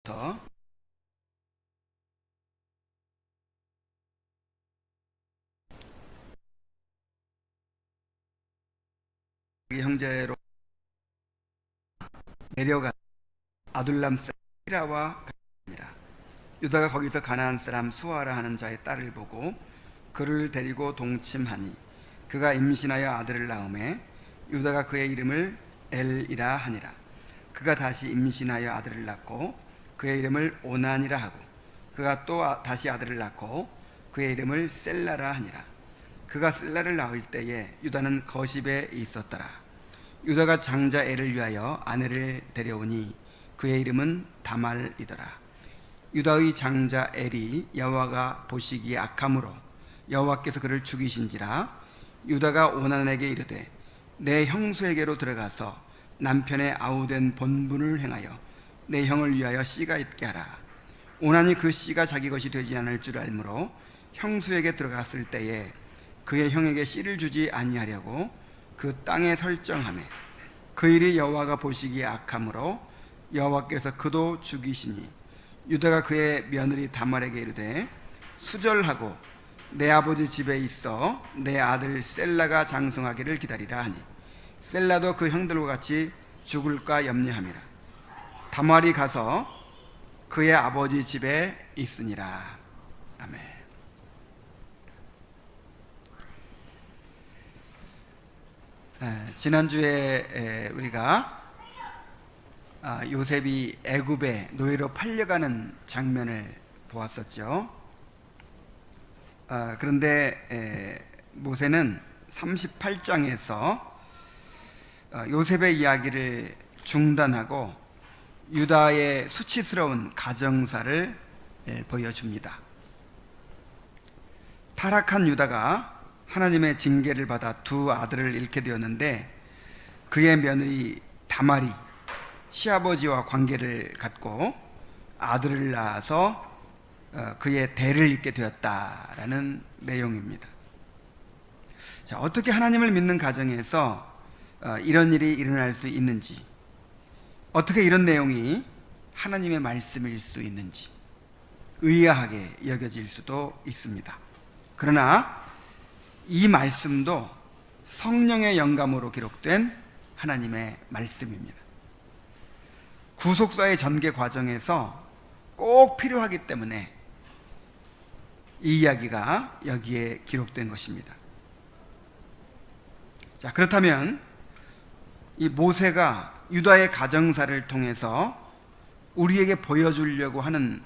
더 형제로 내려가 아둘람 사람 히라와 가니라. 유다가 거기서 가나안 사람 수아라 하는 자의 딸을 보고 그를 데리고 동침하니 그가 임신하여 아들을 낳음에 유다가 그의 이름을 엘이라 하니라. 그가 다시 임신하여 아들을 낳고 그의 이름을 오난이라 하고 그가 또 다시 아들을 낳고 그의 이름을 셀라라 하니라. 그가 셀라를 낳을 때에 유다는 거십에 있었더라. 유다가 장자 엘을 위하여 아내를 데려오니 그의 이름은 다말이더라. 유다의 장자 엘이 여호와가 보시기에 악함으로 여호와께서 그를 죽이신지라. 유다가 오난에게 이르되 내 형수에게로 들어가서 남편의 아우된 본분을 행하여 내 형을 위하여 씨가 있게 하라. 오난이 그 씨가 자기 것이 되지 않을 줄 알므로 형수에게 들어갔을 때에 그의 형에게 씨를 주지 아니하려고 그 땅에 설정하매 그 일이 여호와가 보시기에 악함으로 여호와께서 그도 죽이시니 유다가 그의 며느리 다말에게 이르되 수절하고 내 아버지 집에 있어 내 아들 셀라가 장성하기를 기다리라 하니 셀라도 그 형들과 같이 죽을까 염려함이라. 다말이 가서 그의 아버지 집에 있으니라. 아멘. 지난주에 우리가 요셉이 애굽의 노예로 팔려가는 장면을 보았었죠. 그런데 모세는 38장에서 요셉의 이야기를 중단하고 유다의 수치스러운 가정사를 보여줍니다. 타락한 유다가 하나님의 징계를 받아 두 아들을 잃게 되었는데 그의 며느리 다말이 시아버지와 관계를 갖고 아들을 낳아서 그의 대를 잇게 되었다라는 내용입니다. 자, 어떻게 하나님을 믿는 가정에서 이런 일이 일어날 수 있는지, 어떻게 이런 내용이 하나님의 말씀일 수 있는지 의아하게 여겨질 수도 있습니다. 그러나 이 말씀도 성령의 영감으로 기록된 하나님의 말씀입니다. 구속사의 전개 과정에서 꼭 필요하기 때문에 이 이야기가 여기에 기록된 것입니다. 자, 그렇다면 이 모세가 유다의 가정사를 통해서 우리에게 보여주려고 하는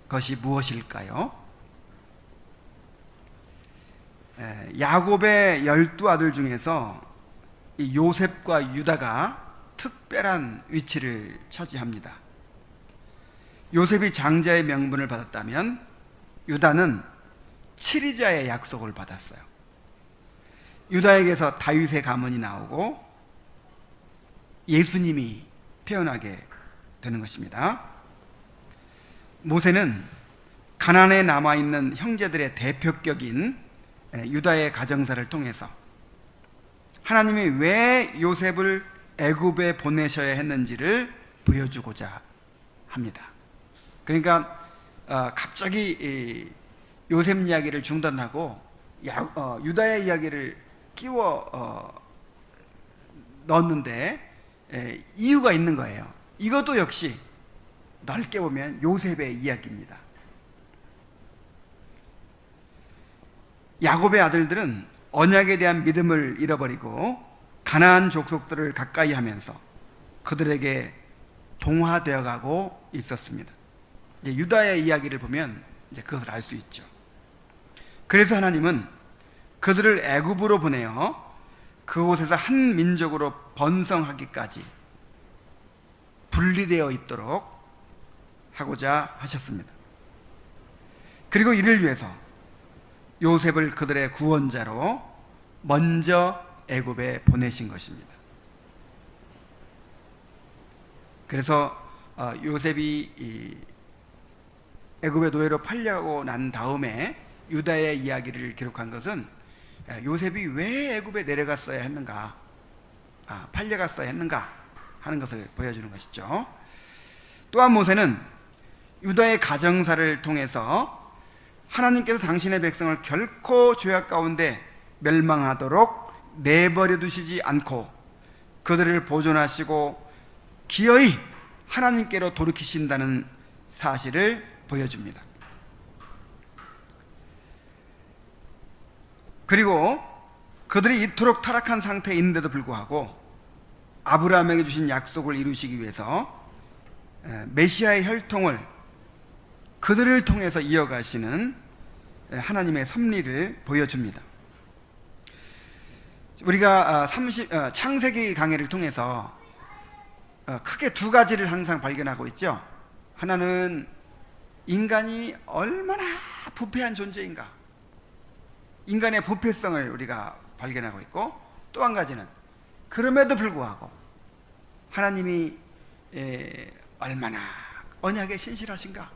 것이 무엇일까요? 야곱의 12아들 중에서 이 요셉과 유다가 특별한 위치를 차지합니다. 요셉이 장자의 명분을 받았다면 유다는 치리자의 약속을 받았어요. 유다에게서 다윗의 가문이 나오고 예수님이 태어나게 되는 것입니다. 모세는 가나안에 남아있는 형제들의 대표격인 유다의 가정사를 통해서 하나님이 왜 요셉을 애굽에 보내셔야 했는지를 보여주고자 합니다. 그러니까 갑자기 요셉 이야기를 중단하고 유다의 이야기를 끼워 넣었는데 이유가 있는 거예요. 이것도 역시 넓게 보면 요셉의 이야기입니다. 야곱의 아들들은 언약에 대한 믿음을 잃어버리고 가나안 족속들을 가까이 하면서 그들에게 동화되어 가고 있었습니다. 이제 유다의 이야기를 보면 이제 그것을 알 수 있죠. 그래서 하나님은 그들을 애굽으로 보내어 그곳에서 한 민족으로 번성하기까지 분리되어 있도록 하고자 하셨습니다. 그리고 이를 위해서 요셉을 그들의 구원자로 먼저 애굽에 보내신 것입니다. 그래서 요셉이 애굽의 노예로 팔려고 난 다음에 유다의 이야기를 기록한 것은 요셉이 왜 애굽에 내려갔어야 했는가, 팔려갔어야 했는가 하는 것을 보여주는 것이죠. 또한 모세는 유다의 가정사를 통해서 하나님께서 당신의 백성을 결코 죄악 가운데 멸망하도록 내버려 두시지 않고 그들을 보존하시고 기어이 하나님께로 돌이키신다는 사실을 보여줍니다. 그리고 그들이 이토록 타락한 상태에 있는데도 불구하고 아브라함에게 주신 약속을 이루시기 위해서 메시아의 혈통을 그들을 통해서 이어가시는 하나님의 섭리를 보여줍니다. 우리가 창세기 강해를 통해서 크게 두 가지를 항상 발견하고 있죠. 하나는 인간이 얼마나 부패한 존재인가, 인간의 부패성을 우리가 발견하고 있고, 또 한 가지는 그럼에도 불구하고 하나님이 얼마나 언약에 신실하신가,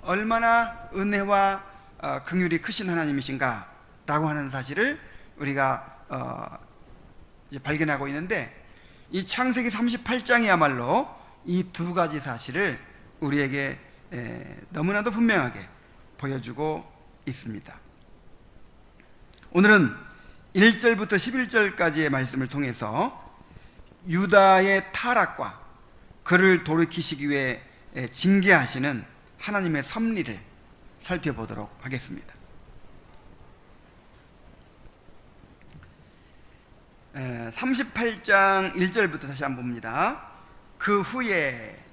얼마나 은혜와 긍휼이 크신 하나님이신가 라고 하는 사실을 우리가 이제 발견하고 있는데, 이 창세기 38장이야말로 이 두 가지 사실을 우리에게 너무나도 분명하게 보여주고 있습니다. 오늘은 1절부터 11절까지의 말씀을 통해서 유다의 타락과 그를 돌이키시기 위해 징계하시는 하나님의 섭리를 살펴보도록 하겠습니다. 38장 1절부터 다시 한번 봅니다. 그 후에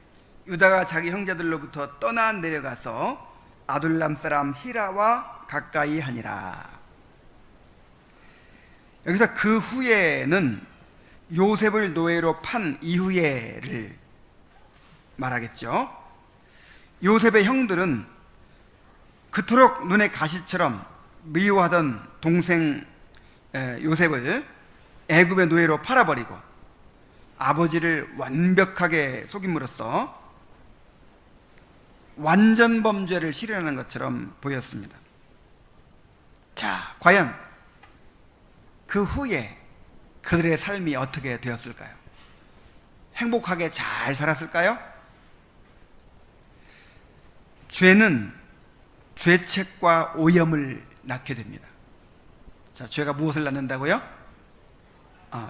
유다가 자기 형제들로부터 떠나 내려가서 아둘람 사람 히라와 가까이 하니라. 여기서 그 후에는 요셉을 노예로 판 이후에를 말하겠죠. 요셉의 형들은 그토록 눈에 가시처럼 미워하던 동생 요셉을 애굽의 노예로 팔아버리고 아버지를 완벽하게 속임으로써 완전 범죄를 실현하는 것처럼 보였습니다. 자, 과연 그 후에 그들의 삶이 어떻게 되었을까요? 행복하게 잘 살았을까요? 죄는 죄책과 오염을 낳게 됩니다. 자, 죄가 무엇을 낳는다고요?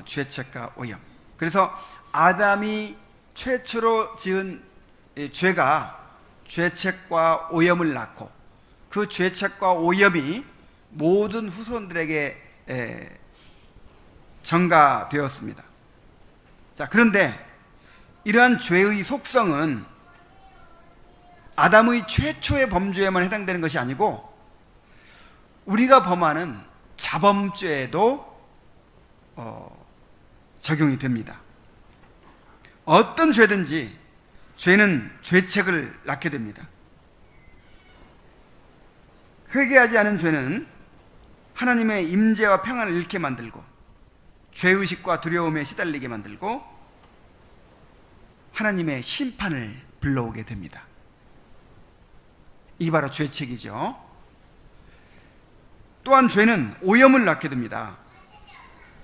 죄책과 오염. 그래서 아담이 최초로 지은 죄가 죄책과 오염을 낳고, 그 죄책과 오염이 모든 후손들에게 전가되었습니다. 자, 그런데 이러한 죄의 속성은 아담의 최초의 범죄에만 해당되는 것이 아니고 우리가 범하는 자범죄에도 적용이 됩니다. 어떤 죄든지 죄는 죄책을 낳게 됩니다. 회개하지 않은 죄는 하나님의 임재와 평안을 잃게 만들고 죄의식과 두려움에 시달리게 만들고 하나님의 심판을 불러오게 됩니다. 이게 바로 죄책이죠. 또한 죄는 오염을 낳게 됩니다.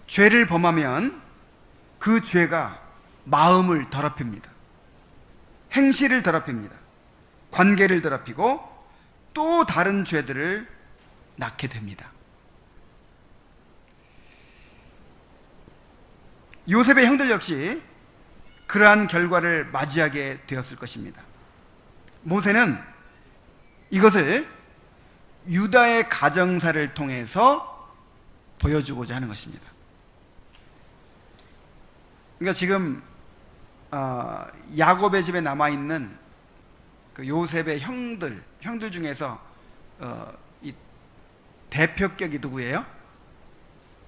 죄를 범하면 그 죄가 마음을 더럽힙니다. 행실을 더럽힙니다. 관계를 더럽히고 또 다른 죄들을 낳게 됩니다. 요셉의 형들 역시 그러한 결과를 맞이하게 되었을 것입니다. 모세는 이것을 유다의 가정사를 통해서 보여주고자 하는 것입니다. 그러니까 지금 야곱의 집에 남아있는 그 요셉의 형들 중에서 이 대표격이 누구예요?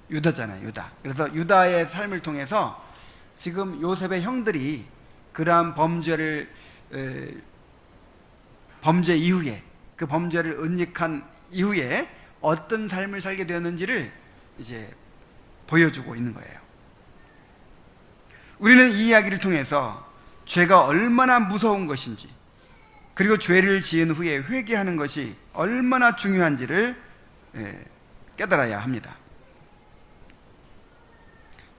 유다잖아요. 유다. 그래서 유다의 삶을 통해서 지금 요셉의 형들이 그러한 범죄 이후에, 그 범죄를 은닉한 이후에 어떤 삶을 살게 되었는지를 이제 보여주고 있는 거예요. 우리는 이 이야기를 통해서 죄가 얼마나 무서운 것인지, 그리고 죄를 지은 후에 회개하는 것이 얼마나 중요한지를 깨달아야 합니다.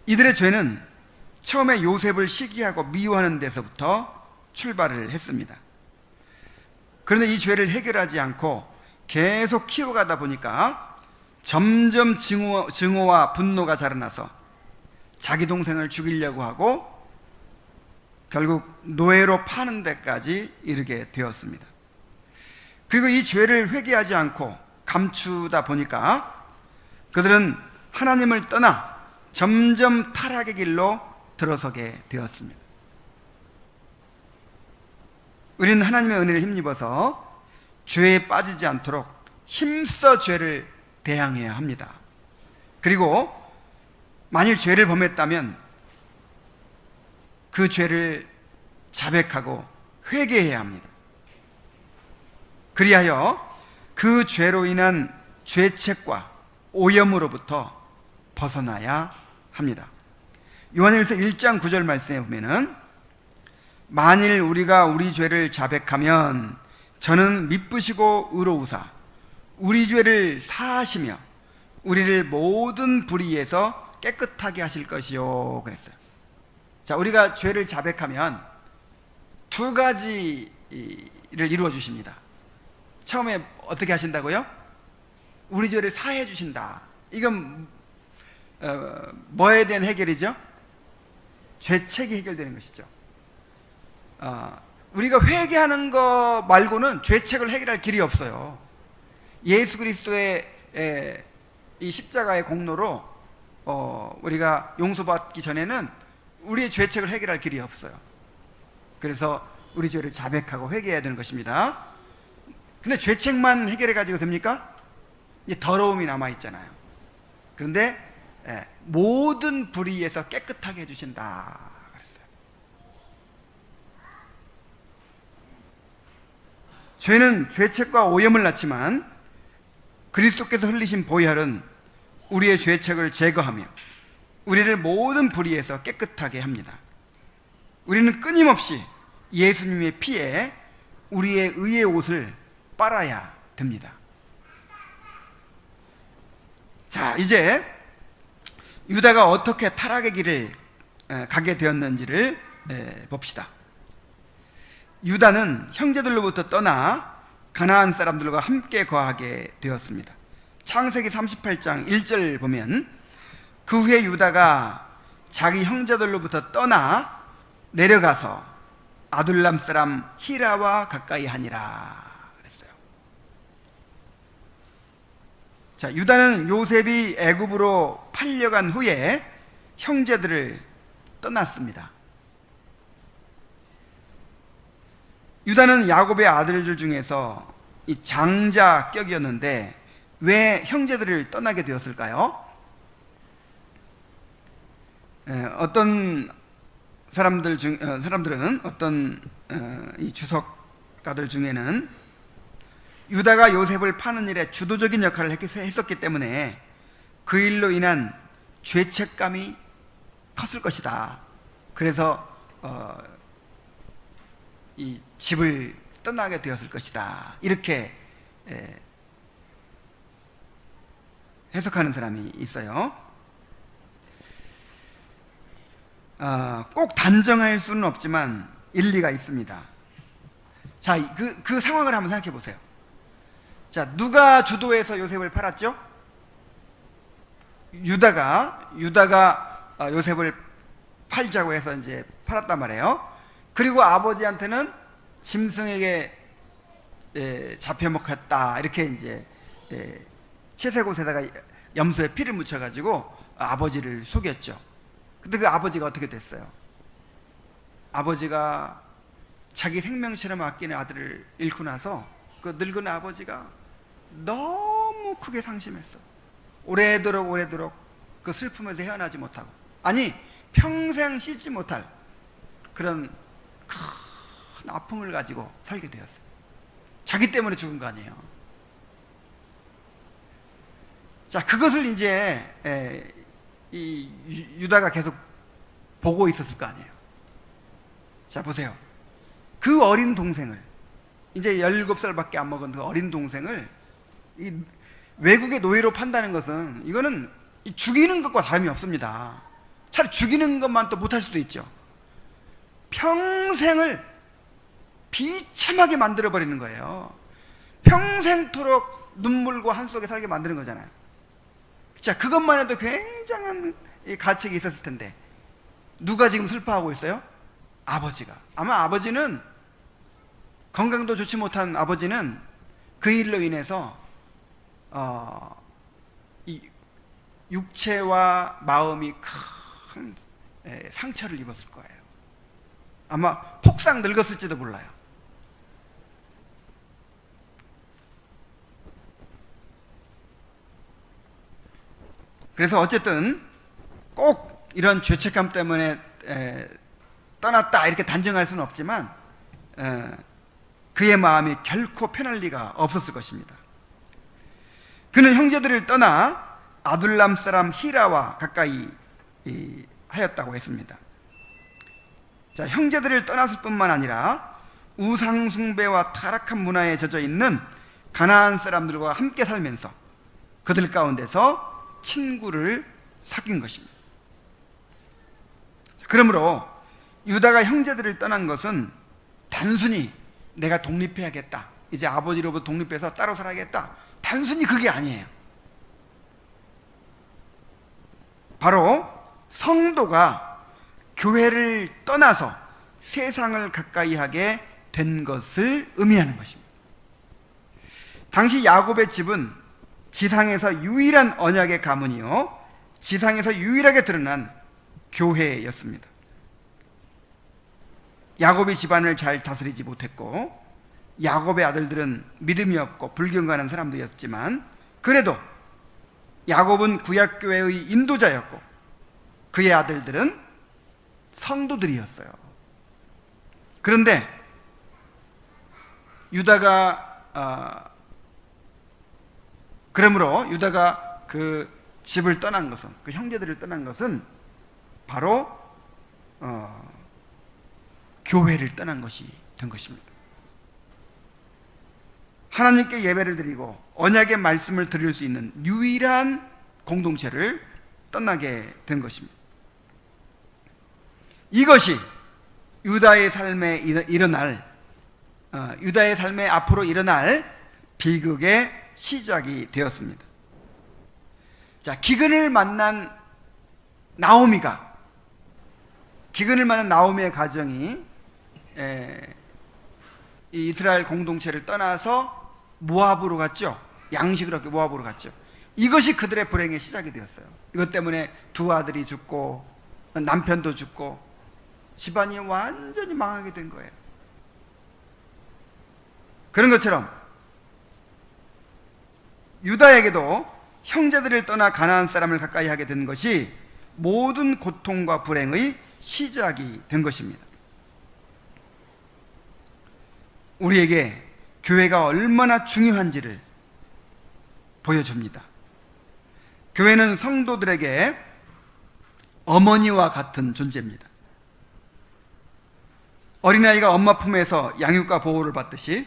이들의 죄는 처음에 요셉을 시기하고 미워하는 데서부터 출발을 했습니다. 그런데 이 죄를 해결하지 않고 계속 키워가다 보니까 점점 증오와 분노가 자라나서 자기 동생을 죽이려고 하고 결국 노예로 파는 데까지 이르게 되었습니다. 그리고 이 죄를 회개하지 않고 감추다 보니까 그들은 하나님을 떠나 점점 타락의 길로 들어서게 되었습니다. 우리는 하나님의 은혜를 힘입어서 죄에 빠지지 않도록 힘써 죄를 대항해야 합니다. 그리고 만일 죄를 범했다면 그 죄를 자백하고 회개해야 합니다. 그리하여 그 죄로 인한 죄책과 오염으로부터 벗어나야 합니다. 요한일서 1장 9절 말씀에 보면은 만일 우리가 우리 죄를 자백하면 저는 미쁘시고 의로우사 우리 죄를 사하시며 우리를 모든 불의에서 깨끗하게 하실 것이요 그랬어요. 자, 우리가 죄를 자백하면 두 가지를 이루어 주십니다. 처음에 어떻게 하신다고요? 우리 죄를 사해 주신다. 이건 뭐에 대한 해결이죠? 죄책이 해결되는 것이죠. 우리가 회개하는 거 말고는 죄책을 해결할 길이 없어요. 예수 그리스도의 이 십자가의 공로로 우리가 용서받기 전에는 우리의 죄책을 해결할 길이 없어요. 그래서 우리 죄를 자백하고 회개해야 되는 것입니다. 근데 죄책만 해결해 가지고 됩니까? 이제 더러움이 남아 있잖아요. 그런데 모든 불의에서 깨끗하게 해주신다 그랬어요. 죄는 죄책과 오염을 낳지만 그리스도께서 흘리신 보혈은 우리의 죄책을 제거하며 우리를 모든 불의에서 깨끗하게 합니다. 우리는 끊임없이 예수님의 피에 우리의 의의 옷을 빨아야 됩니다. 자, 이제 유다가 어떻게 타락의 길을 가게 되었는지를 봅시다. 유다는 형제들로부터 떠나 가나안 사람들과 함께 거하게 되었습니다. 창세기 38장 1절 보면 그 후에 유다가 자기 형제들로부터 떠나 내려가서 아둘람 사람 히라와 가까이 하니라 그랬어요. 자, 유다는 요셉이 애굽으로 팔려간 후에 형제들을 떠났습니다. 유다는 야곱의 아들들 중에서 이 장자격이었는데 왜 형제들을 떠나게 되었을까요? 어떤 사람들은 어떤 이 주석가들 중에는 유다가 요셉을 파는 일에 주도적인 역할을 했었기 때문에 그 일로 인한 죄책감이 컸을 것이다. 그래서 이 집을 떠나게 되었을 것이다. 이렇게 해석하는 사람이 있어요. 꼭 단정할 수는 없지만 일리가 있습니다. 자, 그 상황을 한번 생각해 보세요. 자, 누가 주도해서 요셉을 팔았죠? 유다가 요셉을 팔자고 해서 이제 팔았단 말이에요. 그리고 아버지한테는 짐승에게 잡혀 먹혔다 이렇게 이제 채색옷에다가 염소에 피를 묻혀가지고 아버지를 속였죠. 근데 그 아버지가 어떻게 됐어요? 아버지가 자기 생명처럼 아끼는 아들을 잃고 나서 그 늙은 아버지가 너무 크게 상심했어. 오래도록 그 슬픔에서 헤어나지 못하고, 아니 평생 씻지 못할 그런 큰 아픔을 가지고 살게 되었어요. 자기 때문에 죽은 거 아니에요. 자, 그것을 이제 이 유다가 계속 보고 있었을 거 아니에요. 자, 보세요. 그 어린 동생을, 이제 17살밖에 안 먹은 그 어린 동생을 이 외국의 노예로 판다는 것은, 이거는 죽이는 것과 다름이 없습니다. 차라리 죽이는 것만 또 못할 수도 있죠. 평생을 비참하게 만들어버리는 거예요. 평생토록 눈물과 한 속에 살게 만드는 거잖아요. 자, 그것만 해도 굉장한 가책이 있었을 텐데 누가 지금 슬퍼하고 있어요? 아버지가. 아마 아버지는, 건강도 좋지 못한 아버지는 그 일로 인해서 이 육체와 마음이 큰 상처를 입었을 거예요. 아마 폭삭 늙었을지도 몰라요. 그래서 어쨌든 꼭 이런 죄책감 때문에 떠났다 이렇게 단정할 수는 없지만 그의 마음이 결코 편할 리가 없었을 것입니다. 그는 형제들을 떠나 아둘람 사람 히라와 가까이 하였다고 했습니다. 자, 형제들을 떠났을 뿐만 아니라 우상 숭배와 타락한 문화에 젖어 있는 가나안 사람들과 함께 살면서 그들 가운데서 친구를 사귄 것입니다. 그러므로 유다가 형제들을 떠난 것은 단순히 내가 독립해야겠다, 이제 아버지로부터 독립해서 따로 살아야겠다, 단순히 그게 아니에요. 바로 성도가 교회를 떠나서 세상을 가까이 하게 된 것을 의미하는 것입니다. 당시 야곱의 집은 지상에서 유일한 언약의 가문이요, 지상에서 유일하게 드러난 교회였습니다. 야곱의 집안을 잘 다스리지 못했고 야곱의 아들들은 믿음이 없고 불경건한 사람들이었지만 그래도 야곱은 구약교회의 인도자였고 그의 아들들은 성도들이었어요. 그런데 그러므로 유다가 그 집을 떠난 것은, 그 형제들을 떠난 것은 바로 교회를 떠난 것이 된 것입니다. 하나님께 예배를 드리고 언약의 말씀을 드릴 수 있는 유일한 공동체를 떠나게 된 것입니다. 이것이 유다의 삶에 유다의 삶에 앞으로 일어날 비극의 시작이 되었습니다. 자, 기근을 만난 나오미의 가정이 이 이스라엘 공동체를 떠나서 모압으로 갔죠. 양식을 얻기 모압으로 갔죠. 이것이 그들의 불행의 시작이 되었어요. 이것 때문에 두 아들이 죽고 남편도 죽고 집안이 완전히 망하게 된 거예요. 그런 것처럼 유다에게도 형제들을 떠나 가나안 사람을 가까이 하게 된 것이 모든 고통과 불행의 시작이 된 것입니다. 우리에게 교회가 얼마나 중요한지를 보여줍니다. 교회는 성도들에게 어머니와 같은 존재입니다. 어린아이가 엄마 품에서 양육과 보호를 받듯이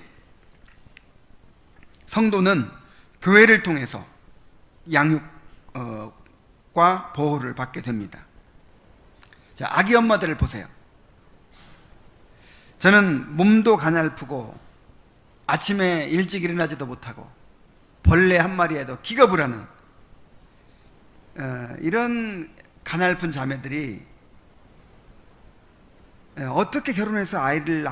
성도는 교회를 통해서 양육과 보호를 받게 됩니다. 자, 아기 엄마들을 보세요. 저는 몸도 가냘프고 아침에 일찍 일어나지도 못하고 벌레 한 마리에도 기겁을 하는 이런 가냘픈 자매들이 어떻게 결혼해서 아이를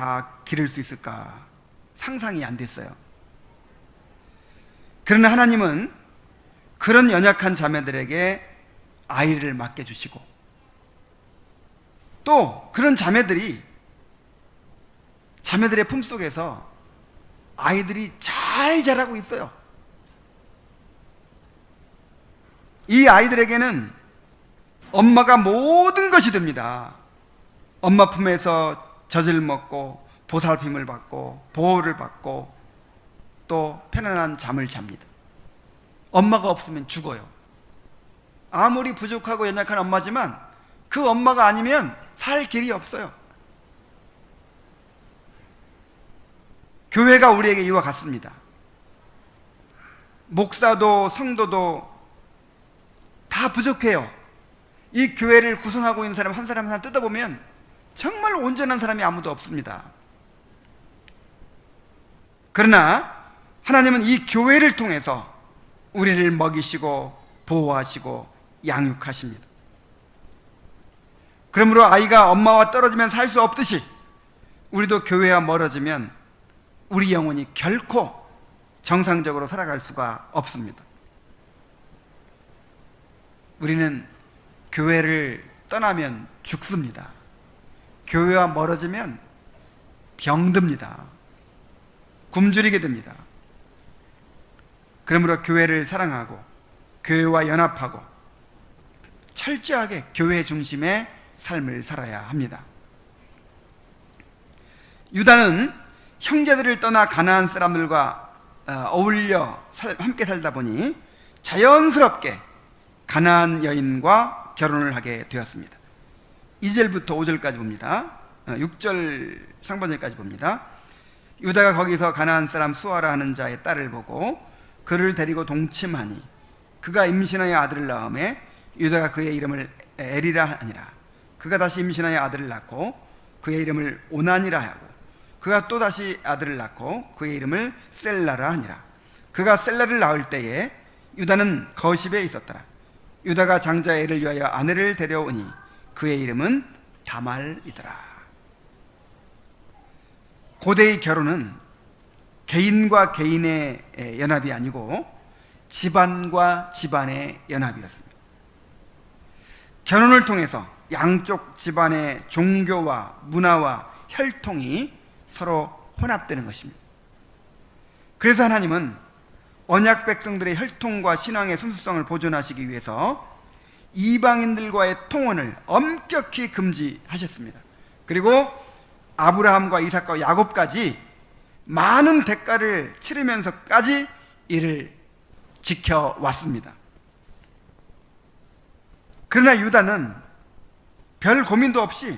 기를 수 있을까 상상이 안 됐어요. 그러나 하나님은 그런 연약한 자매들에게 아이를 맡겨주시고 또 그런 자매들의 품속에서 아이들이 잘 자라고 있어요. 이 아이들에게는 엄마가 모든 것이 됩니다. 엄마 품에서 젖을 먹고 보살핌을 받고 보호를 받고 또 편안한 잠을 잡니다. 엄마가 없으면 죽어요. 아무리 부족하고 연약한 엄마지만 그 엄마가 아니면 살 길이 없어요. 교회가 우리에게 이와 같습니다. 목사도 성도도 다 부족해요. 이 교회를 구성하고 있는 사람 한 사람 뜯어보면 정말 온전한 사람이 아무도 없습니다. 그러나 하나님은 이 교회를 통해서 우리를 먹이시고 보호하시고 양육하십니다. 그러므로 아이가 엄마와 떨어지면 살 수 없듯이 우리도 교회와 멀어지면 우리 영혼이 결코 정상적으로 살아갈 수가 없습니다. 우리는 교회를 떠나면 죽습니다. 교회와 멀어지면 병듭니다. 굶주리게 됩니다. 그러므로 교회를 사랑하고 교회와 연합하고 철저하게 교회 중심의 삶을 살아야 합니다. 유다는 형제들을 떠나 가나안 사람들과 어울려 함께 살다 보니 자연스럽게 가나안 여인과 결혼을 하게 되었습니다. 2절부터 5절까지 봅니다. 6절 상반절까지 봅니다. 유다가 거기서 가나안 사람 수아라 하는 자의 딸을 보고 그를 데리고 동침하니 그가 임신하여 아들을 낳음에 유다가 그의 이름을 에리라 하니라. 그가 다시 임신하여 아들을 낳고 그의 이름을 오난이라 하고 그가 또 다시 아들을 낳고 그의 이름을 셀라라 하니라. 그가 셀라를 낳을 때에 유다는 거십에 있었더라. 유다가 장자 애를 위하여 아내를 데려오니 그의 이름은 다말이더라. 고대의 결혼은 개인과 개인의 연합이 아니고 집안과 집안의 연합이었습니다. 결혼을 통해서 양쪽 집안의 종교와 문화와 혈통이 서로 혼합되는 것입니다. 그래서 하나님은 언약 백성들의 혈통과 신앙의 순수성을 보존하시기 위해서 이방인들과의 통혼을 엄격히 금지하셨습니다. 그리고 아브라함과 이삭과 야곱까지 많은 대가를 치르면서까지 이를 지켜왔습니다. 그러나 유다는 별 고민도 없이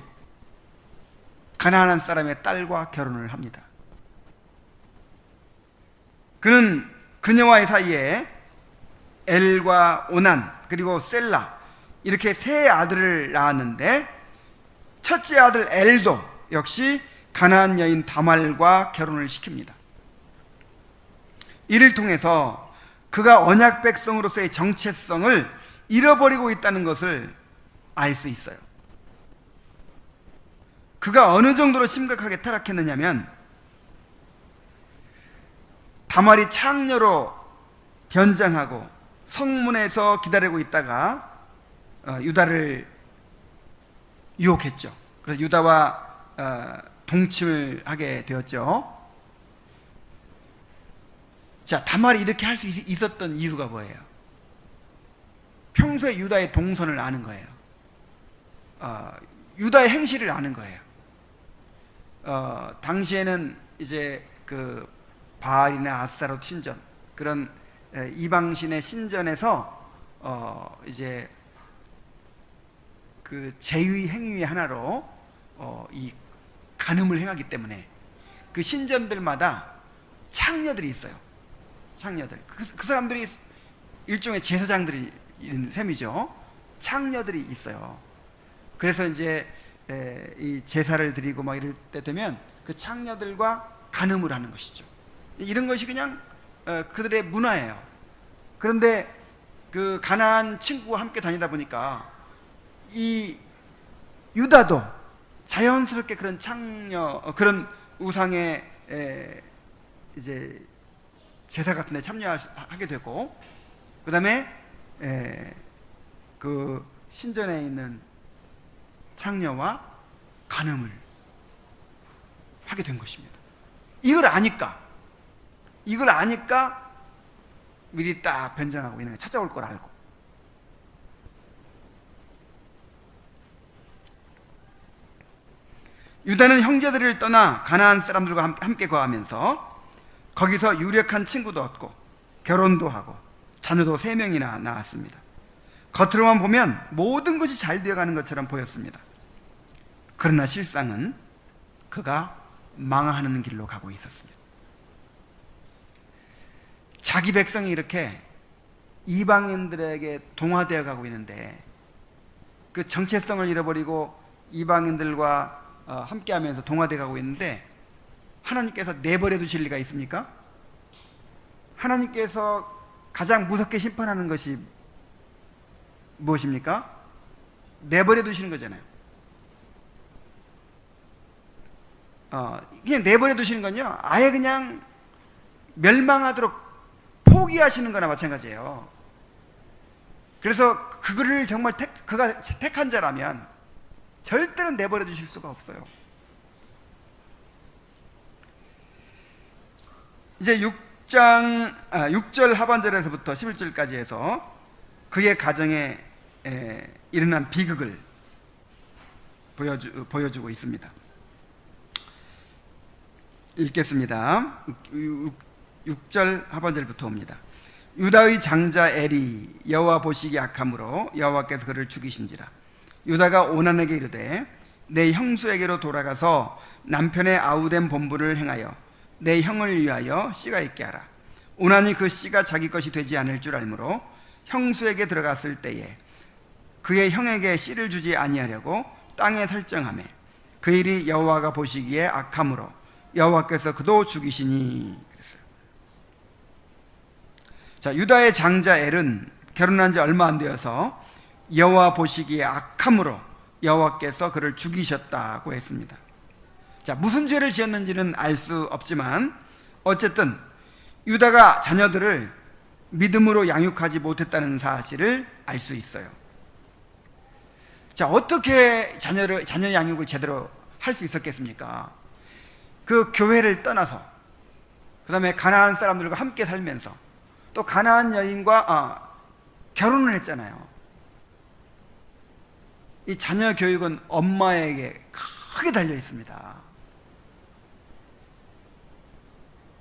가나안 사람의 딸과 결혼을 합니다. 그는 그녀와의 사이에 엘과 오난 그리고 셀라 이렇게 세 아들을 낳았는데 첫째 아들 엘도 역시 가나안 여인 다말과 결혼을 시킵니다. 이를 통해서 그가 언약 백성으로서의 정체성을 잃어버리고 있다는 것을 알 수 있어요. 그가 어느 정도로 심각하게 타락했느냐면 다말이 창녀로 변장하고 성문에서 기다리고 있다가 유다를 유혹했죠. 그래서 유다와 동침을 하게 되었죠. 자, 다말이 이렇게 할 수 있었던 이유가 뭐예요? 평소에 유다의 동선을 아는 거예요. 유다의 행실을 아는 거예요. 당시에는 이제 그 바알이나 아스타롯 신전 그런 이방신의 신전에서 이제 그 제의 행위의 하나로 이 간음을 행하기 때문에 그 신전들마다 창녀들이 있어요. 창녀들. 그 사람들이 일종의 제사장들이 있는 셈이죠. 창녀들이 있어요. 그래서 이제 이 제사를 드리고 막 이럴 때 되면 그 창녀들과 간음을 하는 것이죠. 이런 것이 그냥 그들의 문화예요. 그런데 그 가나안 친구와 함께 다니다 보니까 이 유다도 자연스럽게 그런 창녀 그런 우상의 이제 제사 같은 데 참여하게 되고 그다음에 그 신전에 있는 창녀와 간음을 하게 된 것입니다. 이걸 아니까 미리 딱 변장하고 있는 거 찾아올 걸 알고. 유다는 형제들을 떠나 가나안 사람들과 함께 거하면서 거기서 유력한 친구도 얻고 결혼도 하고 자녀도 3명이나 낳았습니다. 겉으로만 보면 모든 것이 잘 되어가는 것처럼 보였습니다. 그러나 실상은 그가 망하는 길로 가고 있었습니다. 자기 백성이 이렇게 이방인들에게 동화되어 가고 있는데 그 정체성을 잃어버리고 이방인들과 함께하면서 동화되어 가고 있는데 하나님께서 내버려 두실 리가 있습니까? 하나님께서 가장 무섭게 심판하는 것이 무엇입니까? 내버려 두시는 거잖아요. 그냥 내버려 두시는 건요, 아예 그냥 멸망하도록 포기하시는 거나 마찬가지예요. 그래서 그거를 정말 그가 택한 자라면 절대로 내버려 두실 수가 없어요. 이제 6절 하반절에서부터 11절까지 해서 그의 가정에 일어난 비극을 보여주고 있습니다. 읽겠습니다. 6절 하반절부터 옵니다. 유다의 장자 엘이 여호와 보시기 악함으로 여호와께서 그를 죽이신지라. 유다가 오난에게 이르되 내 형수에게로 돌아가서 남편의 아우된 본분을 행하여 내 형을 위하여 씨가 있게 하라. 오난이 그 씨가 자기 것이 되지 않을 줄 알므로 형수에게 들어갔을 때에 그의 형에게 씨를 주지 아니하려고 땅에 설정하매 그 일이 여호와가 보시기에 악함으로 여호와께서 그도 죽이시니. 그랬어요. 자, 유다의 장자 엘은 결혼한 지 얼마 안 되어서 여호와 보시기에 악함으로 여호와께서 그를 죽이셨다고 했습니다. 자, 무슨 죄를 지었는지는 알 수 없지만 어쨌든 유다가 자녀들을 믿음으로 양육하지 못했다는 사실을 알 수 있어요. 자, 어떻게 자녀 양육을 제대로 할 수 있었겠습니까? 그 교회를 떠나서 그 다음에 가나안 사람들과 함께 살면서 또 가나안 여인과 결혼을 했잖아요. 이 자녀 교육은 엄마에게 크게 달려 있습니다.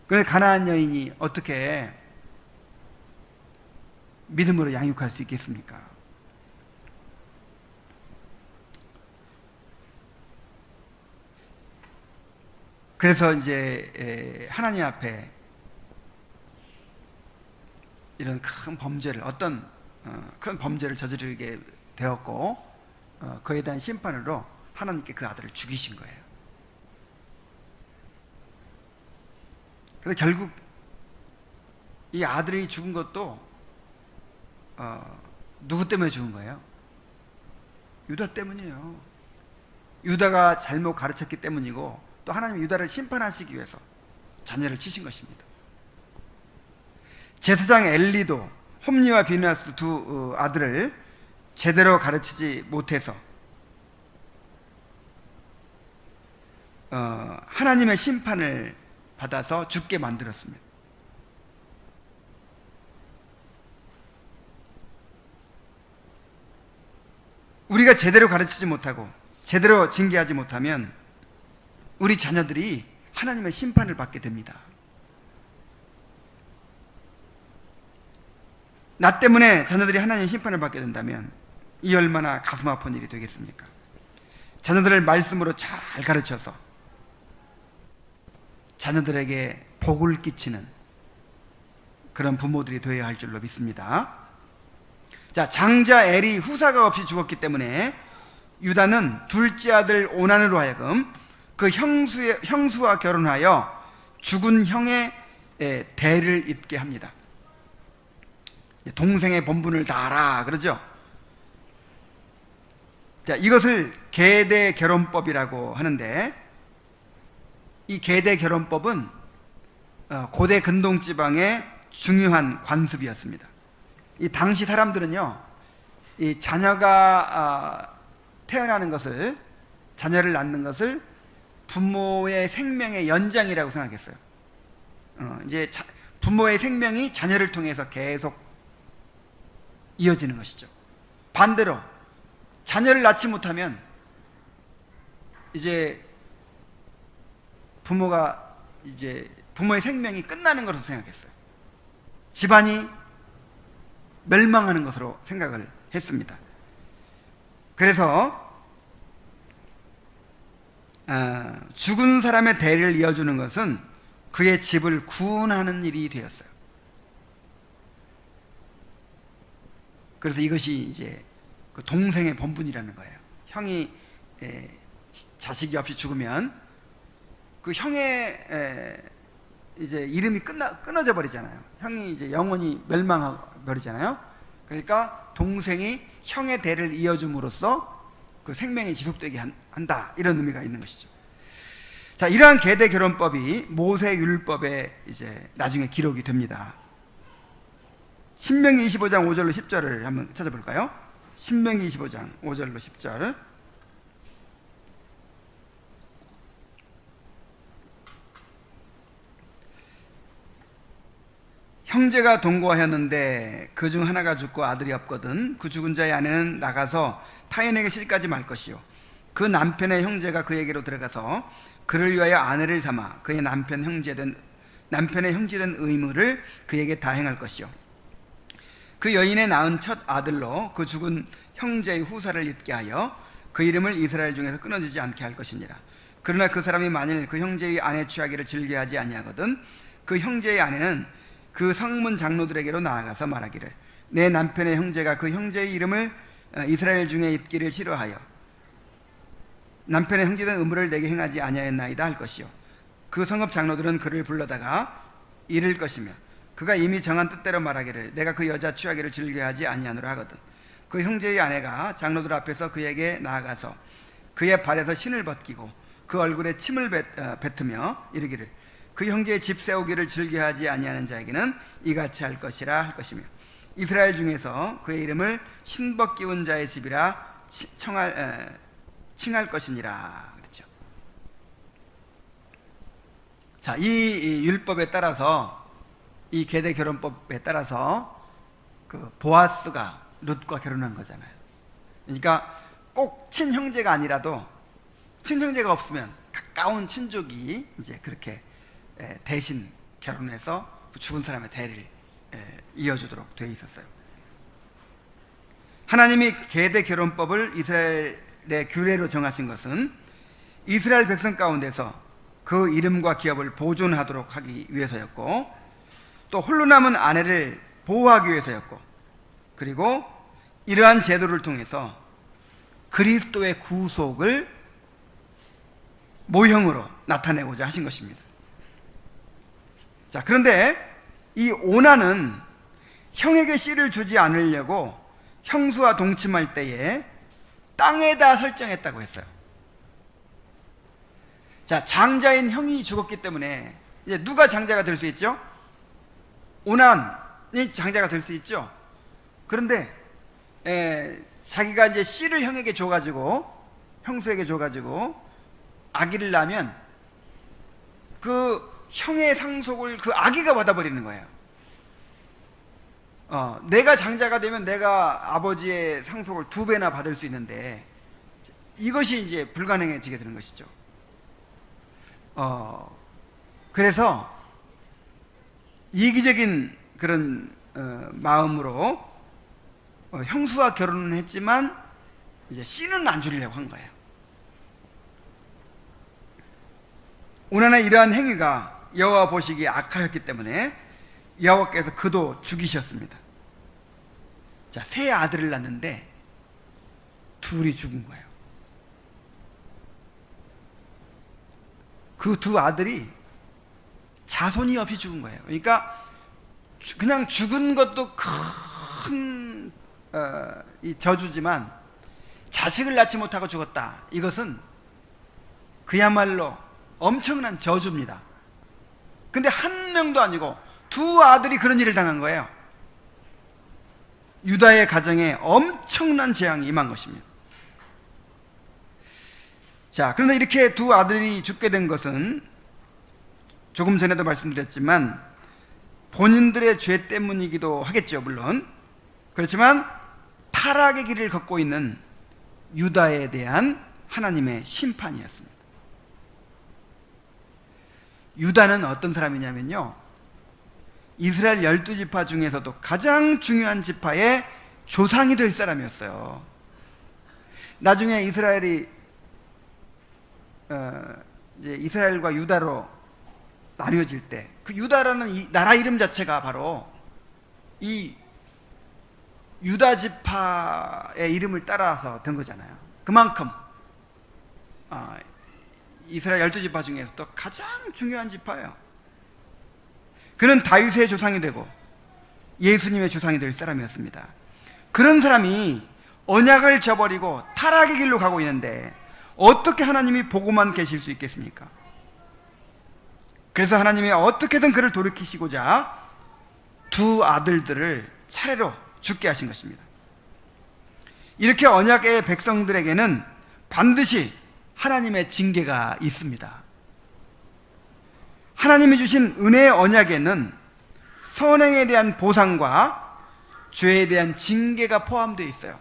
그래서 가나안 여인이 어떻게 믿음으로 양육할 수 있겠습니까? 그래서 이제 하나님 앞에 이런 큰 범죄를 큰 범죄를 저지르게 되었고 그에 대한 심판으로 하나님께 그 아들을 죽이신 거예요. 그래서 결국 이 아들이 죽은 것도 누구 때문에 죽은 거예요? 유다 때문이에요. 유다가 잘못 가르쳤기 때문이고 또 하나님이 유다를 심판하시기 위해서 자녀를 치신 것입니다. 제사장 엘리도 홈리와 비느하스 두 아들을 제대로 가르치지 못해서 하나님의 심판을 받아서 죽게 만들었습니다. 우리가 제대로 가르치지 못하고 제대로 징계하지 못하면 우리 자녀들이 하나님의 심판을 받게 됩니다. 나 때문에 자녀들이 하나님의 심판을 받게 된다면 이 얼마나 가슴 아픈 일이 되겠습니까? 자녀들을 말씀으로 잘 가르쳐서 자녀들에게 복을 끼치는 그런 부모들이 되어야 할 줄로 믿습니다. 자, 장자 엘이 후사가 없이 죽었기 때문에 유다는 둘째 아들 오난으로 하여금 그 형수와 결혼하여 죽은 형의 대를 잇게 합니다. 동생의 본분을 다하라 그러죠. 자, 이것을 계대 결혼법이라고 하는데 이 계대 결혼법은 고대 근동 지방의 중요한 관습이었습니다. 이 당시 사람들은요, 이 자녀가 태어나는 것을, 자녀를 낳는 것을 부모의 생명의 연장이라고 생각했어요. 이제 부모의 생명이 자녀를 통해서 계속 이어지는 것이죠. 반대로 자녀를 낳지 못하면 이제 부모의 생명이 끝나는 것으로 생각했어요. 집안이 멸망하는 것으로 생각을 했습니다. 그래서 죽은 사람의 대를 이어주는 것은 그의 집을 구원하는 일이 되었어요. 그래서 이것이 이제 그 동생의 본분이라는 거예요. 형이 자식이 없이 죽으면 그 형의 이제 이름이 끊어져 버리잖아요. 형이 이제 영원히 멸망하 버리잖아요. 그러니까 동생이 형의 대를 이어줌으로써 그 생명이 지속되게 한다, 이런 의미가 있는 것이죠. 자, 이러한 계대 결혼법이 모세 율법에 이제 나중에 기록이 됩니다. 신명기 25장 5절로 10절을 한번 찾아볼까요? 신명기 25장 5절로 10절. 형제가 동거하였는데 그 중 하나가 죽고 아들이 없거든 그 죽은 자의 아내는 나가서 타인에게 시집가지 말 것이요 그 남편의 형제가 그에게로 들어가서 그를 위하여 아내를 삼아 그의 남편의 형제된 의무를 그에게 다 행할 것이요 그 여인의 낳은 첫 아들로 그 죽은 형제의 후사를 잇게 하여 그 이름을 이스라엘 중에서 끊어지지 않게 할 것이니라. 그러나 그 사람이 만일 그 형제의 아내 취하기를 즐겨하지 아니하거든 그 형제의 아내는 그 성문 장로들에게로 나아가서 말하기를 내 남편의 형제가 그 형제의 이름을 이스라엘 중에 잇기를 싫어하여 남편의 형제된 의무를 내게 행하지 아니하였나이다 할 것이요 그 성읍 장로들은 그를 불러다가 이를 것이며 그가 이미 정한 뜻대로 말하기를 내가 그 여자 취하기를 즐겨하지 아니하노라 하거든 그 형제의 아내가 장로들 앞에서 그에게 나아가서 그의 발에서 신을 벗기고 그 얼굴에 침을 뱉으며 이르기를 그 형제의 집 세우기를 즐겨하지 아니하는 자에게는 이같이 할 것이라 할 것이며 이스라엘 중에서 그의 이름을 신벗기운 자의 집이라 칭할 것이니라 그랬죠. 자, 이 율법에 따라서, 이 계대 결혼법에 따라서 그 보아스가 룻과 결혼한 거잖아요. 그러니까 꼭 친형제가 아니라도 친형제가 없으면 가까운 친족이 이제 그렇게 대신 결혼해서 죽은 사람의 대를 이어주도록 되어 있었어요. 하나님이 계대 결혼법을 이스라엘의 규례로 정하신 것은 이스라엘 백성 가운데서 그 이름과 기업을 보존하도록 하기 위해서였고 또 홀로 남은 아내를 보호하기 위해서였고 그리고 이러한 제도를 통해서 그리스도의 구속을 모형으로 나타내고자 하신 것입니다. 자, 그런데 이 오나는 형에게 씨를 주지 않으려고 형수와 동침할 때에 땅에다 설정했다고 했어요. 자, 장자인 형이 죽었기 때문에 이제 누가 장자가 될 수 있죠? 오난이 장자가 될 수 있죠. 그런데 자기가 이제 씨를 형에게 줘가지고 형수에게 줘가지고 아기를 낳으면 그 형의 상속을 그 아기가 받아버리는 거예요. 내가 장자가 되면 내가 아버지의 상속을 2배나 받을 수 있는데 이것이 이제 불가능해지게 되는 것이죠. 그래서 이기적인 그런 마음으로 형수와 결혼은 했지만 이제 씨는 안 주려고 한 거예요. 오나는 이러한 행위가 여호와 보시기에 악하였기 때문에 여호와께서 그도 죽이셨습니다. 자, 세 아들을 낳는데 둘이 죽은 거예요. 그 두 아들이 자손이 없이 죽은 거예요. 그러니까 그냥 죽은 것도 큰 이 저주지만 자식을 낳지 못하고 죽었다. 이것은 그야말로 엄청난 저주입니다. 근데 한 명도 아니고 두 아들이 그런 일을 당한 거예요. 유다의 가정에 엄청난 재앙이 임한 것입니다. 자, 그런데 이렇게 두 아들이 죽게 된 것은 조금 전에도 말씀드렸지만 본인들의 죄 때문이기도 하겠죠, 물론. 그렇지만 타락의 길을 걷고 있는 유다에 대한 하나님의 심판이었습니다. 유다는 어떤 사람이냐면요, 이스라엘 12지파 중에서도 가장 중요한 지파의 조상이 될 사람이었어요. 나중에 이스라엘이 이제 이스라엘과 유다로 나뉘어질 때 그 유다라는 이 나라 이름 자체가 바로 이 유다 지파의 이름을 따라서 된 거잖아요. 그만큼 이스라엘 12지파 중에서 또 가장 중요한 지파예요. 그는 다윗의 조상이 되고 예수님의 조상이 될 사람이었습니다. 그런 사람이 언약을 저버리고 타락의 길로 가고 있는데 어떻게 하나님이 보고만 계실 수 있겠습니까? 그래서 하나님이 어떻게든 그를 돌이키시고자 두 아들들을 차례로 죽게 하신 것입니다. 이렇게 언약의 백성들에게는 반드시 하나님의 징계가 있습니다. 하나님이 주신 은혜의 언약에는 선행에 대한 보상과 죄에 대한 징계가 포함되어 있어요.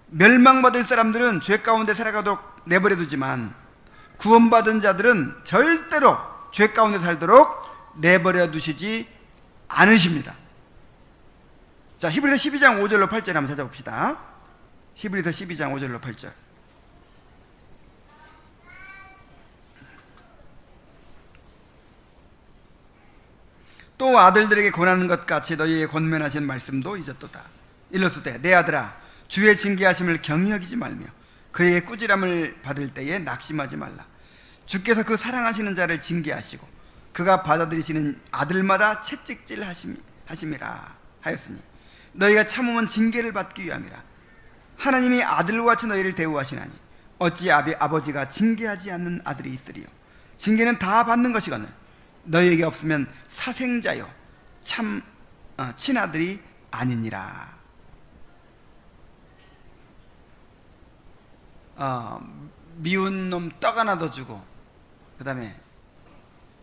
멸망받을 사람들은 죄 가운데 살아가도록 내버려 두지만 구원받은 자들은 절대로 죄 가운데 살도록 내버려 두시지 않으십니다. 자, 히브리서 12장 5절로 8절 한번 찾아봅시다. 히브리서 12장 5절로 8절. 또 아들들에게 권하는 것 같이 너희에게 권면하신 말씀도 잊었도다. 일렀을 때 내 아들아 주의 징계하심을 경히 여기지 말며 그의 꾸지람을 받을 때에 낙심하지 말라. 주께서 그 사랑하시는 자를 징계하시고 그가 받아들이시는 아들마다 채찍질 하심이라 하였으니 너희가 참으면 징계를 받기 위함이라. 하나님이 아들과 같이 너희를 대우하시나니 어찌 아버지가 징계하지 않는 아들이 있으리요. 징계는 다 받는 것이거늘 너희에게 없으면 사생자요 참 친아들이 아니니라. 미운 놈 떡 하나 더 주고 그 다음에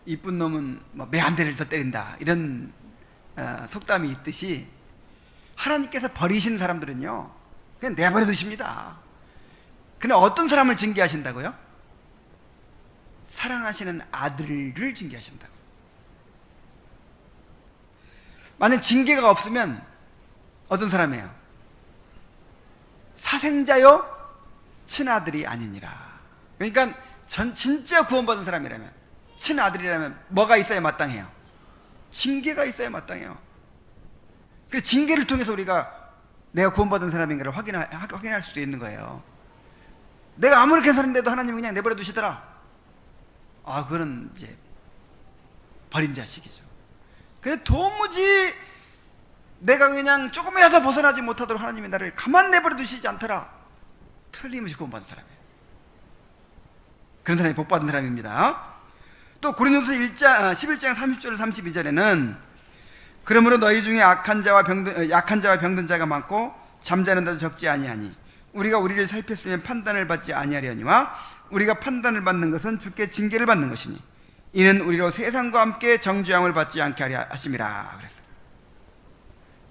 이쁜 놈은 매 한 대를 더 때린다, 이런 속담이 있듯이 하나님께서 버리신 사람들은요 그냥 내버려 두십니다. 근데 어떤 사람을 징계하신다고요? 사랑하시는 아들을 징계하신다고. 만약 징계가 없으면 어떤 사람이에요? 사생자요 친아들이 아니니라. 그러니까 진짜 구원받은 사람이라면, 친아들이라면 뭐가 있어야 마땅해요? 징계가 있어야 마땅해요. 그래서 징계를 통해서 우리가 내가 구원받은 사람인가를 확인할 수 있는 거예요. 내가 아무렇게 살았는데도 하나님이 그냥 내버려 두시더라, 그거는 이제 버린 자식이죠. 근데 도무지 내가 그냥 조금이라도 벗어나지 못하도록 하나님이 나를 가만 내버려 두시지 않더라, 틀림없이 구원받은 사람이에요. 그런 사람이 복받은 사람입니다. 또 고린도서 11장 30절 32절에는 그러므로 너희 중에 약한 자와 병든 자가 많고 잠자는 자도 적지 아니하니 우리가 우리를 살폈으면 판단을 받지 아니하려니와 우리가 판단을 받는 것은 주께 징계를 받는 것이니 이는 우리로 세상과 함께 정죄함을 받지 않게 하려 하심이라 그랬어요.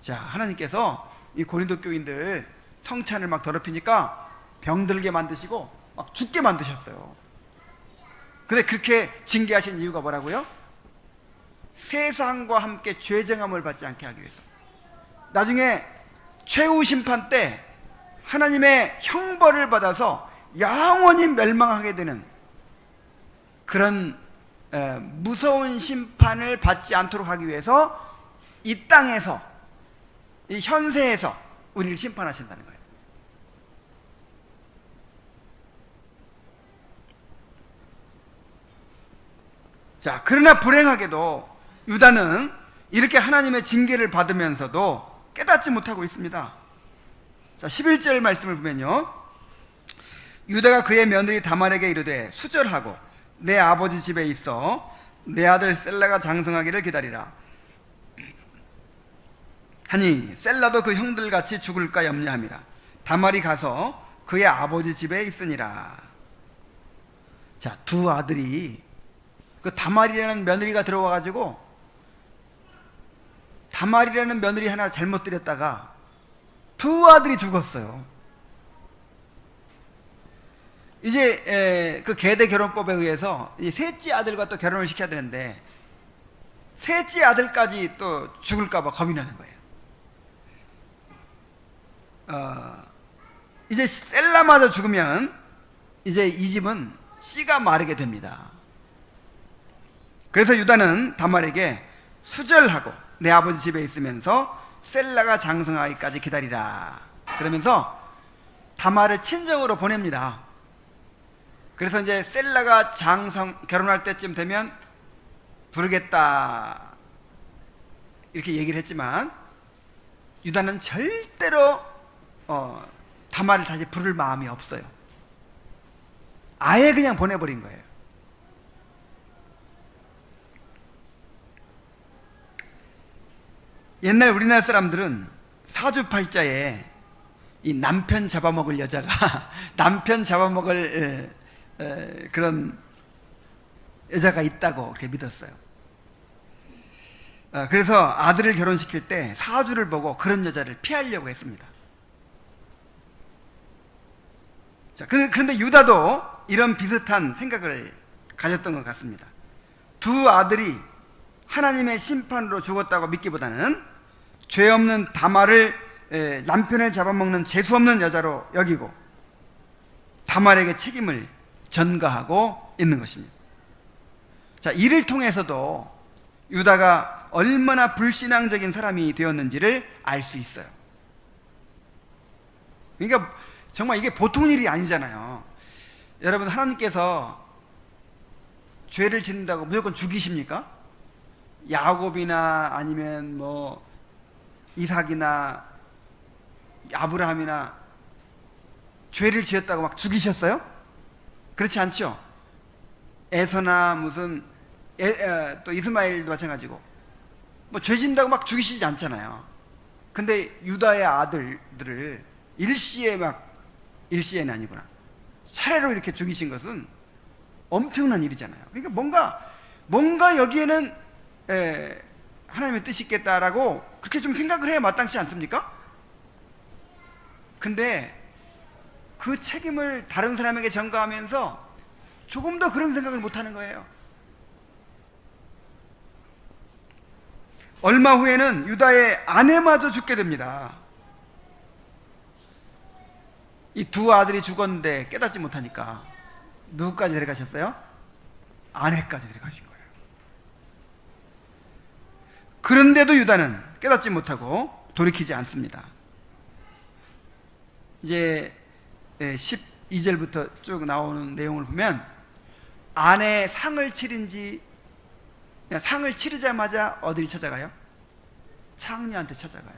자, 하나님께서 이 고린도 교인들 성찬을 막 더럽히니까 병들게 만드시고 막 죽게 만드셨어요. 근데 그렇게 징계하신 이유가 뭐라고요? 세상과 함께 죄정함을 받지 않게 하기 위해서. 나중에 최후 심판 때 하나님의 형벌을 받아서 영원히 멸망하게 되는 그런 무서운 심판을 받지 않도록 하기 위해서 이 땅에서, 이 현세에서 우리를 심판하신다는 거예요. 자, 그러나 불행하게도 유다는 이렇게 하나님의 징계를 받으면서도 깨닫지 못하고 있습니다. 자, 11절 말씀을 보면요, 유다가 그의 며느리 다말에게 이르되 수절하고 내 아버지 집에 있어 내 아들 셀라가 장성하기를 기다리라 하니 셀라도 그 형들같이 죽을까 염려함이라. 다말이 가서 그의 아버지 집에 있으니라. 자, 두 아들이 그 다말이라는 며느리가 들어와가지고 다말이라는 며느리 하나 잘못 들였다가 두 아들이 죽었어요. 이제 그 계대 결혼법에 의해서 셋째 아들과 또 결혼을 시켜야 되는데 셋째 아들까지 또 죽을까봐 겁이 나는 거예요. 이제 셀라마저 죽으면 이제 이 집은 씨가 마르게 됩니다. 그래서 유다는 다말에게 수절하고 내 아버지 집에 있으면서 셀라가 장성하기까지 기다리라 그러면서 다말을 친정으로 보냅니다. 그래서 이제 셀라가 결혼할 때쯤 되면 부르겠다 이렇게 얘기를 했지만, 유다는 절대로 다말을 다시 부를 마음이 없어요. 아예 그냥 보내버린 거예요. 옛날 우리나라 사람들은 사주팔자에 이 남편 잡아먹을 여자가 남편 잡아먹을 그런 여자가 있다고 그렇게 믿었어요. 그래서 아들을 결혼시킬 때 사주를 보고 그런 여자를 피하려고 했습니다. 자, 그런데 유다도 이런 비슷한 생각을 가졌던 것 같습니다. 두 아들이 하나님의 심판으로 죽었다고 믿기보다는 죄 없는 다말을 남편을 잡아먹는 재수없는 여자로 여기고 다말에게 책임을 전가하고 있는 것입니다. 자, 이를 통해서도 유다가 얼마나 불신앙적인 사람이 되었는지를 알 수 있어요. 그러니까 정말 이게 보통 일이 아니잖아요. 여러분, 하나님께서 죄를 짓는다고 무조건 죽이십니까? 야곱이나 아니면 뭐 이삭이나 아브라함이나 죄를 지었다고 막 죽이셨어요? 그렇지 않죠? 에서나 무슨 또 이스마엘도 마찬가지고 뭐 죄 짓는다고 막 죽이시지 않잖아요. 근데 유다의 아들들을 일시에는 아니구나, 차례로 이렇게 죽이신 것은 엄청난 일이잖아요. 그러니까 뭔가 여기에는 하나님의 뜻이 있겠다라고 그렇게 좀 생각을 해야 마땅치 않습니까? 근데 그 책임을 다른 사람에게 전가하면서 조금 더 그런 생각을 못하는 거예요. 얼마 후에는 유다의 아내마저 죽게 됩니다. 이 두 아들이 죽었는데 깨닫지 못하니까 누구까지 데려가셨어요? 아내까지 데려가신 거예요. 그런데도 유다는 깨닫지 못하고 돌이키지 않습니다. 이제 12절부터 쭉 나오는 내용을 보면, 아내 상을 치르자마자 어딜 찾아가요? 창녀한테 찾아가요.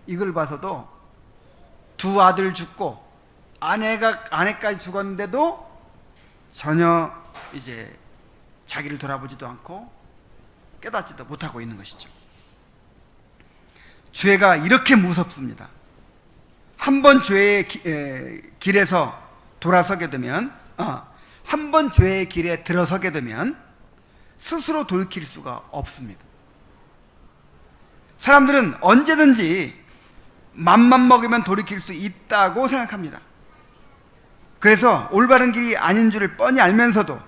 이걸 봐서도 두 아들 죽고 아내까지 죽었는데도 전혀 이제 자기를 돌아보지도 않고 깨닫지도 못하고 있는 것이죠. 죄가 이렇게 무섭습니다. 한번 죄의 길에서 돌아서게 되면, 한 번 죄의 길에 들어서게 되면 스스로 돌이킬 수가 없습니다. 사람들은 언제든지 맘만 먹으면 돌이킬 수 있다고 생각합니다. 그래서 올바른 길이 아닌 줄을 뻔히 알면서도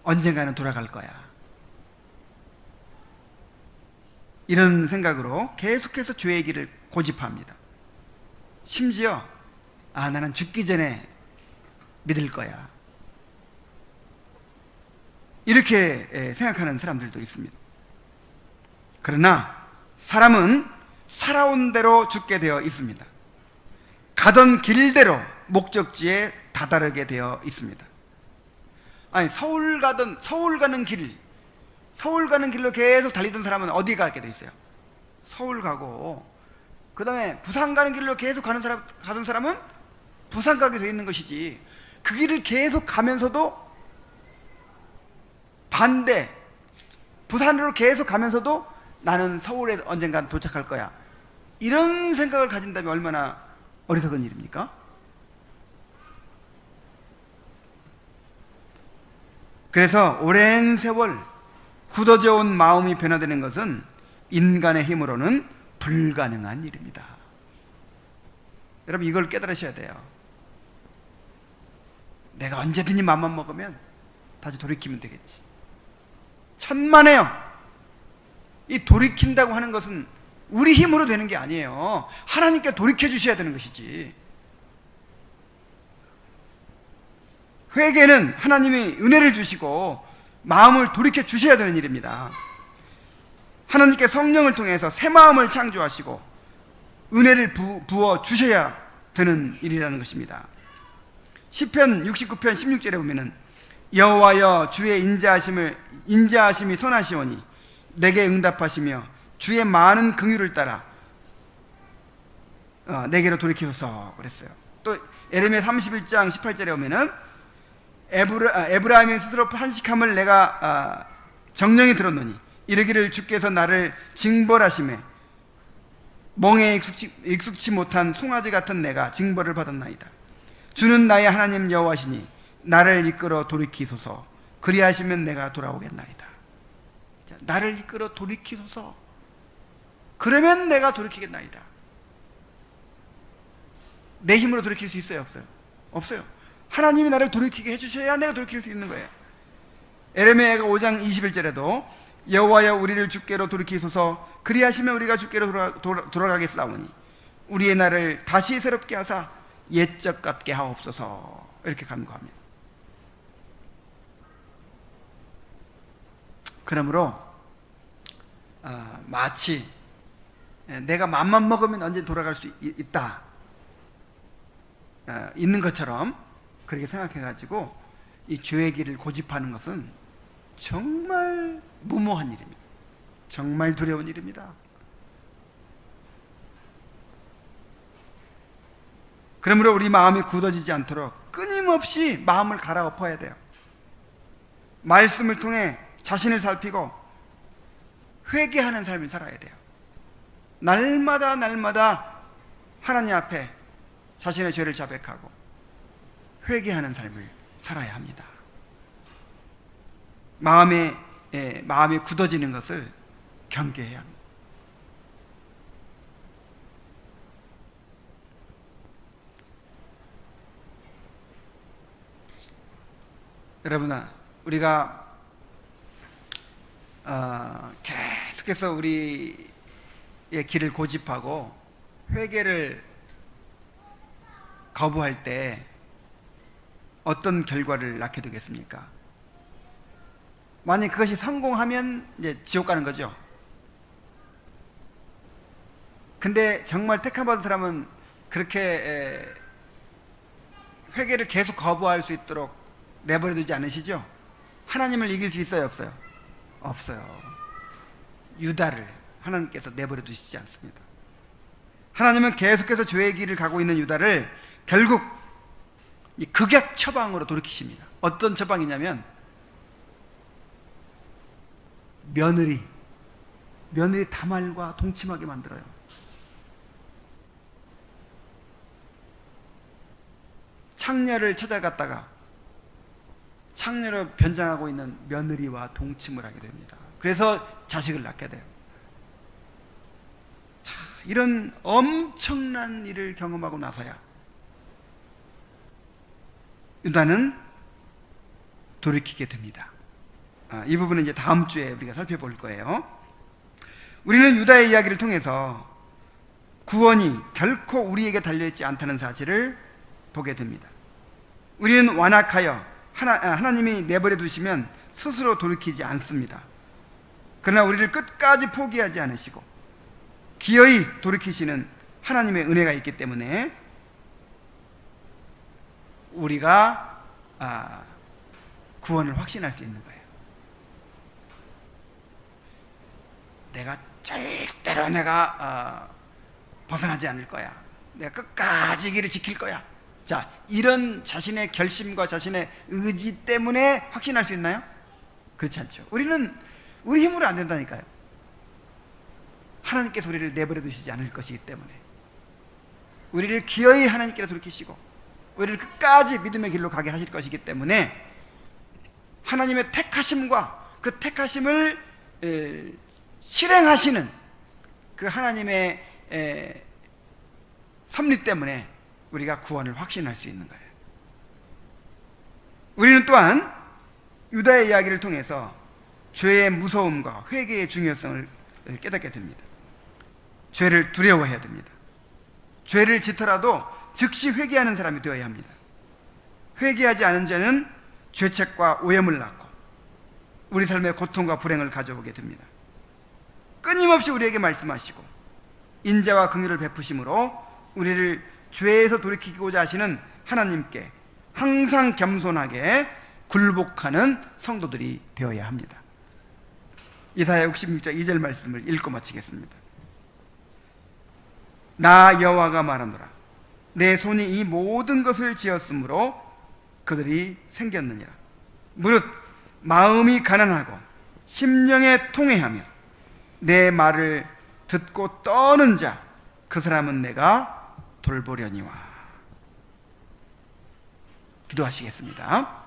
언젠가는 돌아갈 거야, 이런 생각으로 계속해서 죄의 길을 고집합니다. 심지어 나는 죽기 전에 믿을 거야, 이렇게 생각하는 사람들도 있습니다. 그러나 사람은 살아온 대로 죽게 되어 있습니다. 가던 길대로 목적지에 다다르게 되어 있습니다. 아니, 서울 가는 길로 계속 달리던 사람은 어디 가게 돼 있어요? 서울 가고, 그 다음에 부산 가는 길로 계속 가던 사람은 부산 가게 돼 있는 것이지, 그 길을 계속 가면서도 반대, 부산으로 계속 가면서도 나는 서울에 언젠간 도착할 거야, 이런 생각을 가진다면 얼마나 어리석은 일입니까? 그래서 오랜 세월 굳어져 온 마음이 변화되는 것은 인간의 힘으로는 불가능한 일입니다. 여러분, 이걸 깨달으셔야 돼요. 내가 언제든지 맘만 먹으면 다시 돌이키면 되겠지. 천만에요. 이 돌이킨다고 하는 것은 우리 힘으로 되는 게 아니에요. 하나님께 돌이켜 주셔야 되는 것이지. 회개는 하나님이 은혜를 주시고 마음을 돌이켜 주셔야 되는 일입니다. 하나님께 성령을 통해서 새 마음을 창조하시고 은혜를 부어 주셔야 되는 일이라는 것입니다. 시편 69편 16절에 보면은 여호와여 주의 인자하심이 선하시오니 내게 응답하시며 주의 많은 긍휼을 따라 내게로 돌이키소서 그랬어요. 또 예레미야 31장 18절에 보면은 에브라임이 스스로 한식함을 내가 정령이 들었노니 이르기를 주께서 나를 징벌하심에 멍에 익숙치 못한 송아지 같은 내가 징벌을 받았나이다. 주는 나의 하나님 여호와시니 나를 이끌어 돌이키소서. 그리하시면 내가 돌아오겠나이다. 나를 이끌어 돌이키소서. 그러면 내가 돌이키겠나이다. 내 힘으로 돌이킬 수 있어요? 없어요? 없어요. 하나님이 나를 돌이키게 해주셔야 내가 돌이킬 수 있는 거예요. 에레미야가 5장 21절에도 여호와여 우리를 주께로 돌이키소서. 그리하시면 우리가 주께로 돌아가겠사오니 우리의 날을 다시 새롭게 하사 옛적 같게 하옵소서. 이렇게 간구합니다. 그러므로 마치 내가 맘만 먹으면 언제 돌아갈 수 있다 있는 것처럼 그렇게 생각해가지고 이 죄의 길을 고집하는 것은 정말 무모한 일입니다. 정말 두려운 일입니다. 그러므로 우리 마음이 굳어지지 않도록 끊임없이 마음을 갈아엎어야 돼요. 말씀을 통해 자신을 살피고 회개하는 삶을 살아야 돼요. 날마다 하나님 앞에 자신의 죄를 자백하고 회개하는 삶을 살아야 합니다. 마음이 굳어지는 것을 경계해야 합니다. 여러분아, 우리가 계속해서 우리의 길을 고집하고 회개를 거부할 때 어떤 결과를 낳게 되겠습니까? 만약 그것이 성공하면 이제 지옥 가는 거죠. 근데 정말 택함받은 사람은 그렇게 회개를 계속 거부할 수 있도록 내버려두지 않으시죠? 하나님을 이길 수 있어요? 없어요? 없어요. 유다를 하나님께서 내버려 두시지 않습니다. 하나님은 계속해서 죄의 길을 가고 있는 유다를 결국 이 극약 처방으로 돌이키십니다. 어떤 처방이냐면 며느리 다말과 동침하게 만들어요. 창녀를 찾아갔다가 창녀로 변장하고 있는 며느리와 동침을 하게 됩니다. 그래서 자식을 낳게 돼요. 자, 이런 엄청난 일을 경험하고 나서야 유다는 돌이키게 됩니다. 이 부분은 이제 다음 주에 우리가 살펴볼 거예요. 우리는 유다의 이야기를 통해서 구원이 결코 우리에게 달려있지 않다는 사실을 보게 됩니다. 우리는 완악하여 하나님이 내버려 두시면 스스로 돌이키지 않습니다. 그러나 우리를 끝까지 포기하지 않으시고 기어이 돌이키시는 하나님의 은혜가 있기 때문에 우리가 구원을 확신할 수 있는 거예요. 절대로 내가 벗어나지 않을 거야. 내가 끝까지 길을 지킬 거야. 자, 이런 자신의 결심과 자신의 의지 때문에 확신할 수 있나요? 그렇지 않죠. 우리는 우리 힘으로 안 된다니까요. 하나님께서 우리를 내버려 두시지 않을 것이기 때문에 우리를 기어이 하나님께로 돌이키시고 우리를 끝까지 믿음의 길로 가게 하실 것이기 때문에 하나님의 택하심과 그 택하심을 실행하시는 그 하나님의 섭리 때문에 우리가 구원을 확신할 수 있는 거예요. 우리는 또한 유다의 이야기를 통해서 죄의 무서움과 회개의 중요성을 깨닫게 됩니다. 죄를 두려워해야 됩니다. 죄를 짓더라도 즉시 회개하는 사람이 되어야 합니다. 회개하지 않은 죄는 죄책과 오염을 낳고 우리 삶의 고통과 불행을 가져오게 됩니다. 끊임없이 우리에게 말씀하시고 인자와 긍휼을 베푸심으로 우리를 죄에서 돌이키고자 하시는 하나님께 항상 겸손하게 굴복하는 성도들이 되어야 합니다. 이사야 66장 2절 말씀을 읽고 마치겠습니다. 나 여호와가 말하노라. 내 손이 이 모든 것을 지었으므로 그들이 생겼느니라. 무릇 마음이 가난하고 심령에 통회하며 내 말을 듣고 떠는 자, 그 사람은 내가 돌보려니와. 기도하시겠습니다.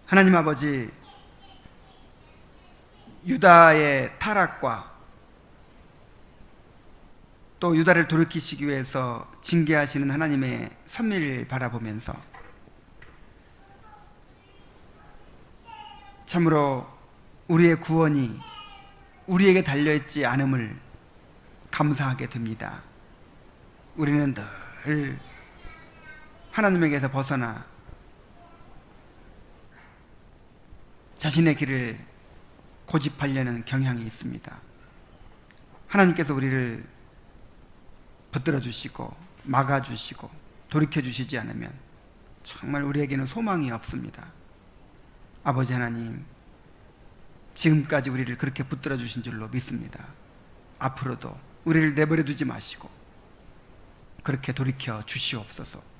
하나님 아버지, 유다의 타락과 또 유다를 돌이키시기 위해서 징계하시는 하나님의 섭리를 바라보면서 참으로 우리의 구원이 우리에게 달려있지 않음을 감사하게 됩니다. 우리는 늘 하나님에게서 벗어나 자신의 길을 고집하려는 경향이 있습니다. 하나님께서 우리를 붙들어 주시고 막아 주시고 돌이켜 주시지 않으면 정말 우리에게는 소망이 없습니다. 아버지 하나님, 지금까지 우리를 그렇게 붙들어 주신 줄로 믿습니다. 앞으로도 우리를 내버려 두지 마시고 그렇게 돌이켜 주시옵소서.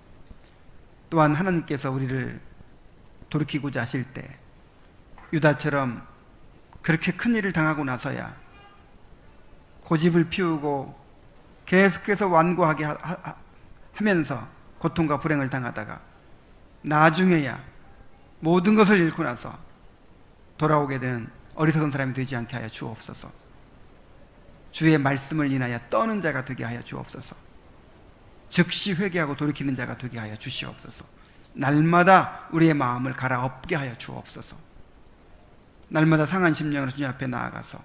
또한 하나님께서 우리를 돌이키고자 하실 때 유다처럼 그렇게 큰 일을 당하고 나서야 고집을 피우고 계속해서 완고하게 하면서 고통과 불행을 당하다가 나중에야 모든 것을 잃고 나서 돌아오게 되는 어리석은 사람이 되지 않게 하여 주옵소서. 주의 말씀을 인하여 떠는 자가 되게 하여 주옵소서. 즉시 회개하고 돌이키는 자가 되게 하여 주시옵소서. 날마다 우리의 마음을 갈아엎게 하여 주옵소서. 날마다 상한 심령으로 주님 앞에 나아가서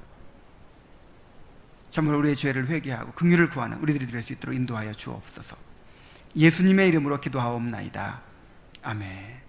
참으로 우리의 죄를 회개하고 긍휼을 구하는 우리들이 될 수 있도록 인도하여 주옵소서. 예수님의 이름으로 기도하옵나이다. 아멘.